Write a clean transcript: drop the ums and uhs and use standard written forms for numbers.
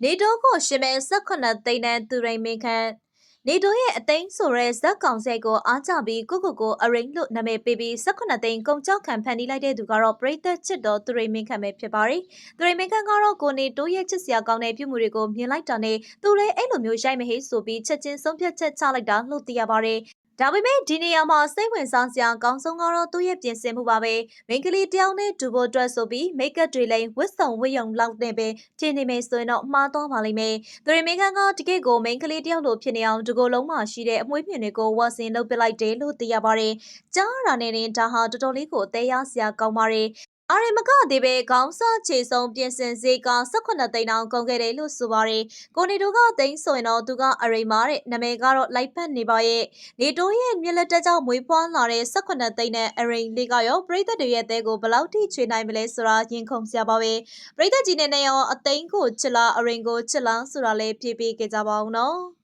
နေတိုးကိုရှင်မဲ18သိန်းနဲ့သူရိန်မင်းခန့်နေတိုးရဲ့အသိန်းဆိုရဲဇက်ကောင်ဆဲကိုအားကြပြီးကိုအရိန်လို့နာမည်ပေးပြီး18သိန်းကုန်ကြောက်ခံဖန်တီးလိုက်တဲ့သူကတော့ပရိသတ်ချစ်တော်သူရိန်မင်းခန့်ပဲဖြစ်ပါတယ်။သူရိန်မင်းခန့်ကတော့ကိုနေတိုးရဲ့ချစ်စရာကောင်းတဲ့ပြုမှုတွေကိုမြင်လိုက်တာနဲ့သူလည်းအဲ့လိုမျိုးရိုက်မဟေးဆိုပြီးချက်ချင်းဆုံးဖြတ်ချက်ချလိုက်တာလို့သိရပါတယ်။ဒါပေမဲ့ဒီနေရာမှာစိတ်ဝင်စားစရာအကောင်းဆုံးကတော့သူ့ရဲ့ပြင်ဆင်မှုပါပဲမိန်းကလေးတယောက်နဲ့ဒူဖို့အတွက်ဆိုပြီးမိတ်ကပ်တွေလည်းဝတ်စုံဝတ်ရုံလောက်နဲ့ပဲထင်နေမယ်ဆိုရင်တော့မှားသွားပါလိမ့်မယ်သူရိမင်းခန့်ကတကယ့်ကိုမိန်းကလေးတယောက်လိုဖြစ်နေအောင်ဒီကိုယ်လုံးမှာရှိတဲ့အမွှေးမြင်တွေကိုဝါစင်လုပ်ပစ်လိုက်တယ်လို့သိရပါတယ်ကြားရတာနဲ့တင်ဒါဟာတော်တော်လေးကိုအသေးရစရာကောင်းပါတယ်အားရမကသေးပဲခေါင်းစားခြေဆုံးပြင်ဆင်စေက18သိန်းတောင်ကုန်ခဲ့တယ်လို့ဆိုပါတယ်ကိုနေတို့ကသိန်းဆိုရင်တော့သူကအရိမာတဲ့နာမည်ကတော့လိုက်ဖက်နေပါရဲ့နေတိုးရဲ့မျက်လက်တက်ကြောင့်မွေးဖွားလာတဲ့18သိန်းနဲ့အရိန်လေးကရောပရိသတ်တွေရဲ့တဲကိုဘယ်လောက်ထိချွေနိုင်မလဲဆိုတာရင်ခုန်စရာပါပဲပရိသတ်ကြီးနဲ့ရောအသိန်းကိုချစ်လားအရိန်ကိုချစ်လားဆိုတာလေးဖြေပေးကြပါဦးနော်